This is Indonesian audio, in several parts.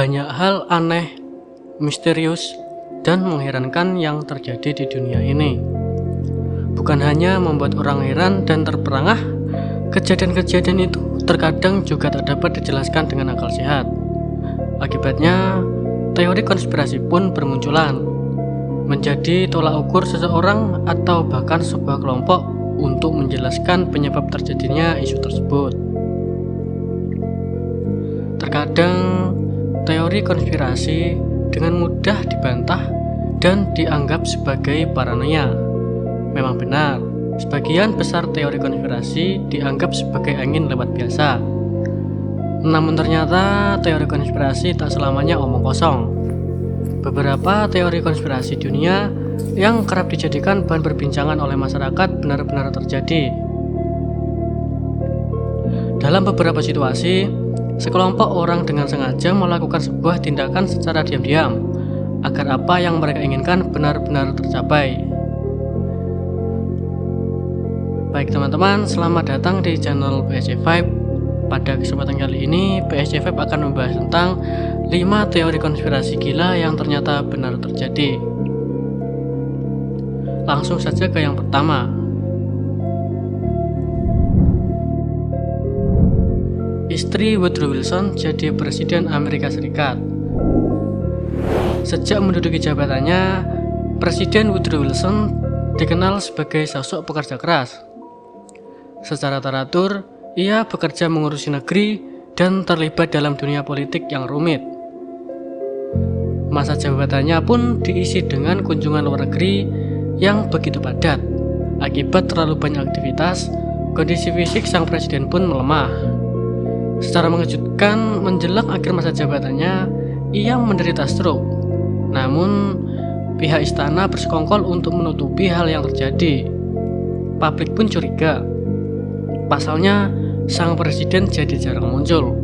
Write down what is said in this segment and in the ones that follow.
banyak hal aneh, misterius, dan mengherankan yang terjadi di dunia ini. Bukan hanya membuat orang heran dan terperangah, kejadian-kejadian itu terkadang juga tak dapat dijelaskan dengan akal sehat. Akibatnya, teori konspirasi pun bermunculan, menjadi tolak ukur seseorang atau bahkan sebuah kelompok untuk menjelaskan penyebab terjadinya isu tersebut. Terkadang, teori konspirasi dengan mudah dibantah dan dianggap sebagai paranoia. Memang benar, sebagian besar teori konspirasi dianggap sebagai angin lewat biasa. Namun ternyata teori konspirasi tak selamanya omong kosong. Beberapa teori konspirasi dunia yang kerap dijadikan bahan perbincangan oleh masyarakat benar-benar terjadi. Dalam beberapa situasi, sekelompok orang dengan sengaja melakukan sebuah tindakan secara diam-diam agar apa yang mereka inginkan benar-benar tercapai. Baik teman-teman, selamat datang di channel PSC Vibe. Pada kesempatan kali ini, PSC Vibe akan membahas tentang 5 teori konspirasi gila yang ternyata benar terjadi. Langsung saja ke yang pertama. Istri Woodrow Wilson jadi Presiden Amerika Serikat. Sejak menduduki jabatannya, Presiden Woodrow Wilson dikenal sebagai sosok pekerja keras. Secara teratur, ia bekerja mengurusi negeri dan terlibat dalam dunia politik yang rumit. Masa jabatannya pun diisi dengan kunjungan luar negeri yang begitu padat. Akibat terlalu banyak aktivitas, kondisi fisik sang presiden pun melemah. Secara mengejutkan, menjelang akhir masa jabatannya, ia menderita stroke. Namun, pihak istana bersekongkol untuk menutupi hal yang terjadi. Publik pun curiga. Pasalnya, sang presiden jadi jarang muncul.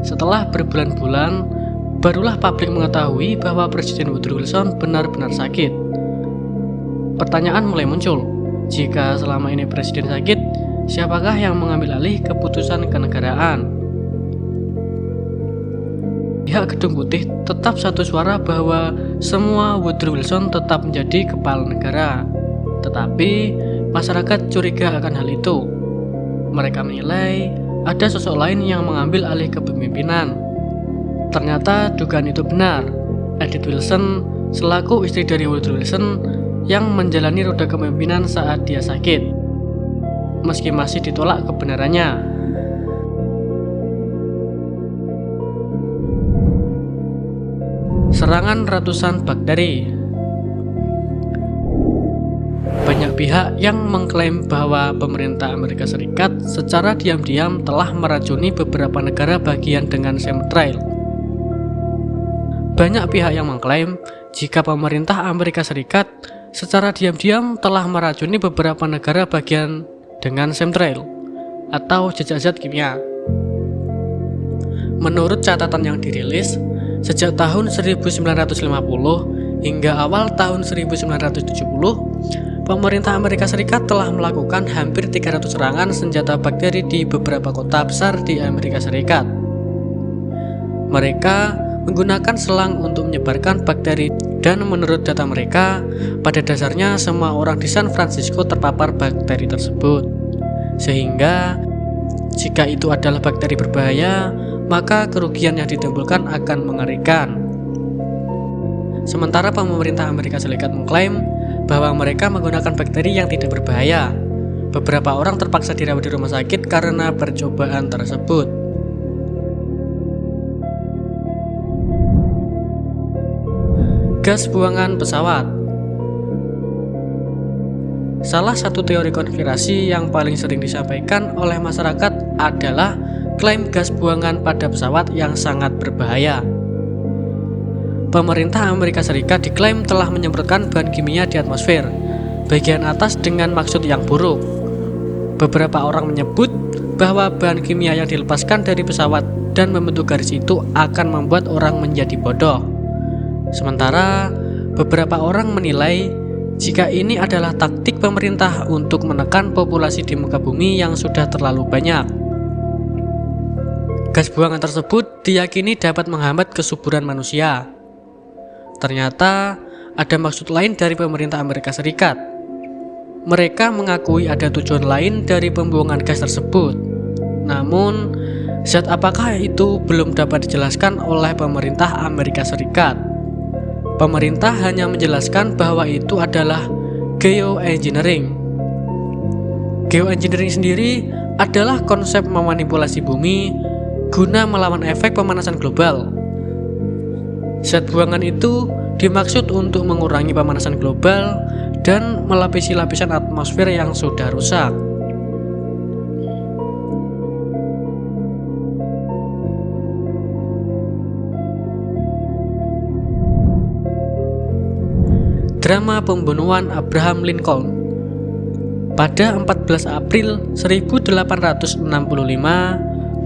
Setelah berbulan-bulan, barulah publik mengetahui bahwa Presiden Woodrow Wilson benar-benar sakit. Pertanyaan mulai muncul, jika selama ini presiden sakit, siapakah yang mengambil alih keputusan kenegaraan? Pihak Gedung Putih tetap satu suara bahwa semua Woodrow Wilson tetap menjadi kepala negara. Tetapi masyarakat curiga akan hal itu. Mereka menilai ada sosok lain yang mengambil alih kepemimpinan. Ternyata dugaan itu benar. Edith Wilson selaku istri dari Woodrow Wilson yang menjalani roda kepemimpinan saat dia sakit, meski masih ditolak kebenarannya. Serangan ratusan bakteri. Banyak pihak yang mengklaim bahwa pemerintah Amerika Serikat secara diam-diam telah meracuni beberapa negara bagian dengan chemtrail. Banyak pihak yang mengklaim jika pemerintah Amerika Serikat secara diam-diam telah meracuni beberapa negara bagian dengan chemtrail atau jejak zat kimia. Menurut catatan yang dirilis, sejak tahun 1950 hingga awal tahun 1970, pemerintah Amerika Serikat telah melakukan hampir 300 serangan senjata bakteri di beberapa kota besar di Amerika Serikat. Mereka menggunakan selang untuk menyebarkan bakteri, dan menurut data mereka, pada dasarnya semua orang di San Francisco terpapar bakteri tersebut. Sehingga, jika itu adalah bakteri berbahaya, maka kerugian yang ditimbulkan akan mengerikan. Sementara pemerintah Amerika Serikat mengklaim bahwa mereka menggunakan bakteri yang tidak berbahaya. Beberapa orang terpaksa dirawat di rumah sakit karena percobaan tersebut. Gas buangan pesawat. Salah satu teori konspirasi yang paling sering disampaikan oleh masyarakat adalah klaim gas buangan pada pesawat yang sangat berbahaya. Pemerintah Amerika Serikat diklaim telah menyemprotkan bahan kimia di atmosfer bagian atas dengan maksud yang buruk. Beberapa orang menyebut bahwa bahan kimia yang dilepaskan dari pesawat dan membentuk garis itu akan membuat orang menjadi bodoh. Sementara beberapa orang menilai jika ini adalah taktik pemerintah untuk menekan populasi di muka bumi yang sudah terlalu banyak. Gas buangan tersebut diyakini dapat menghambat kesuburan manusia. Ternyata ada maksud lain dari pemerintah Amerika Serikat. Mereka mengakui ada tujuan lain dari pembuangan gas tersebut. Namun, zat apakah itu belum dapat dijelaskan oleh pemerintah Amerika Serikat. Pemerintah hanya menjelaskan bahwa itu adalah geoengineering. Geoengineering sendiri adalah konsep memanipulasi bumi guna melawan efek pemanasan global. Zat buangan itu dimaksud untuk mengurangi pemanasan global dan melapisi lapisan atmosfer yang sudah rusak. Drama pembunuhan Abraham Lincoln. Pada 14 April 1865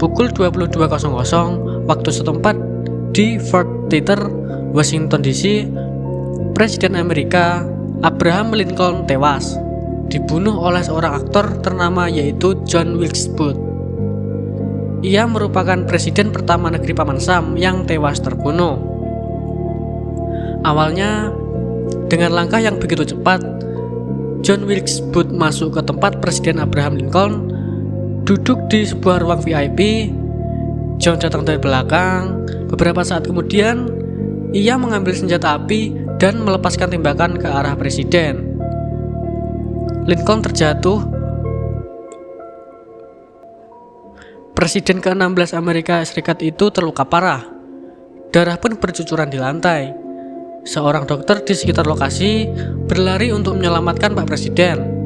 pukul 22.00 waktu setempat di Fort Theater, Washington DC, Presiden Amerika Abraham Lincoln tewas, dibunuh oleh seorang aktor ternama yaitu John Wilkes Booth. Ia merupakan presiden pertama negeri Paman Sam yang tewas terbunuh. Awalnya, dengan langkah yang begitu cepat, John Wilkes Booth masuk ke tempat Presiden Abraham Lincoln, duduk di sebuah ruang VIP. John datang dari belakang. Beberapa saat kemudian, ia mengambil senjata api dan melepaskan tembakan ke arah Presiden. Lincoln terjatuh. Presiden ke-16 Amerika Serikat itu terluka parah. Darah pun bercucuran di lantai. Seorang dokter di sekitar lokasi berlari untuk menyelamatkan Pak Presiden.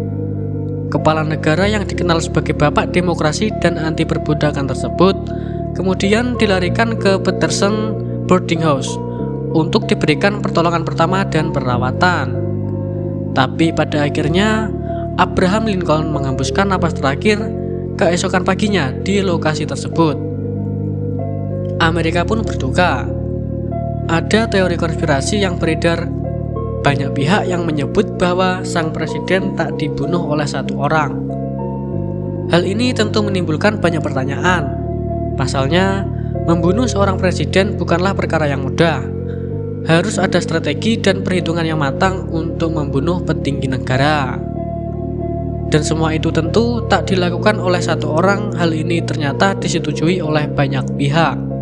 Kepala negara yang dikenal sebagai Bapak Demokrasi dan Anti Perbudakan tersebut kemudian dilarikan ke Peterson Boarding House untuk diberikan pertolongan pertama dan perawatan. Tapi pada akhirnya Abraham Lincoln menghembuskan napas terakhir keesokan paginya di lokasi tersebut. Amerika pun berduka. Ada teori konspirasi yang beredar. Banyak pihak yang menyebut bahwa sang presiden tak dibunuh oleh satu orang. Hal ini tentu menimbulkan banyak pertanyaan. Pasalnya, membunuh seorang presiden bukanlah perkara yang mudah. Harus ada strategi dan perhitungan yang matang untuk membunuh petinggi negara. Dan semua itu tentu tak dilakukan oleh satu orang. Hal ini ternyata disetujui oleh banyak pihak.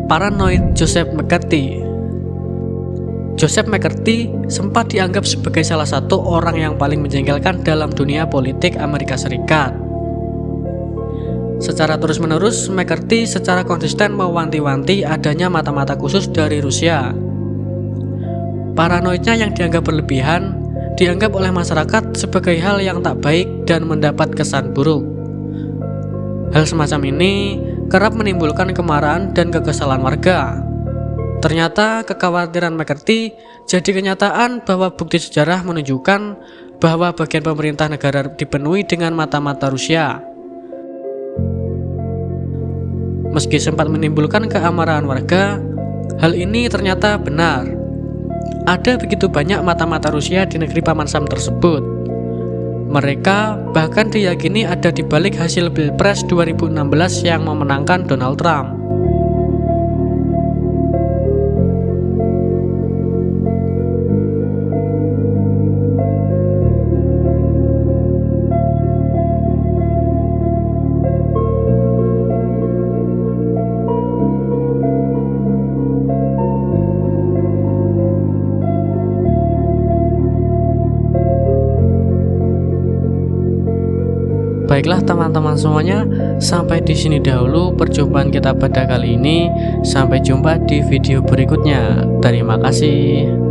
Paranoid Joseph McCarthy. Joseph McCarthy sempat dianggap sebagai salah satu orang yang paling menjengkelkan dalam dunia politik Amerika Serikat. Secara terus-menerus, McCarthy secara konsisten mewanti-wanti adanya mata-mata khusus dari Rusia. Paranoidnya yang dianggap berlebihan dianggap oleh masyarakat sebagai hal yang tak baik dan mendapat kesan buruk. Hal semacam ini kerap menimbulkan kemarahan dan kekesalan warga. Ternyata kekhawatiran McCarthy jadi kenyataan bahwa bukti sejarah menunjukkan bahwa bagian pemerintah negara dipenuhi dengan mata-mata Rusia. Meski sempat menimbulkan keamarahan warga, hal ini ternyata benar. Ada begitu banyak mata-mata Rusia di negeri Paman Sam tersebut. Mereka bahkan diyakini ada di balik hasil Pilpres 2016 yang memenangkan Donald Trump. Baiklah teman-teman semuanya, sampai di sini dahulu perjumpaan kita pada kali ini. Sampai jumpa di video berikutnya. Terima kasih.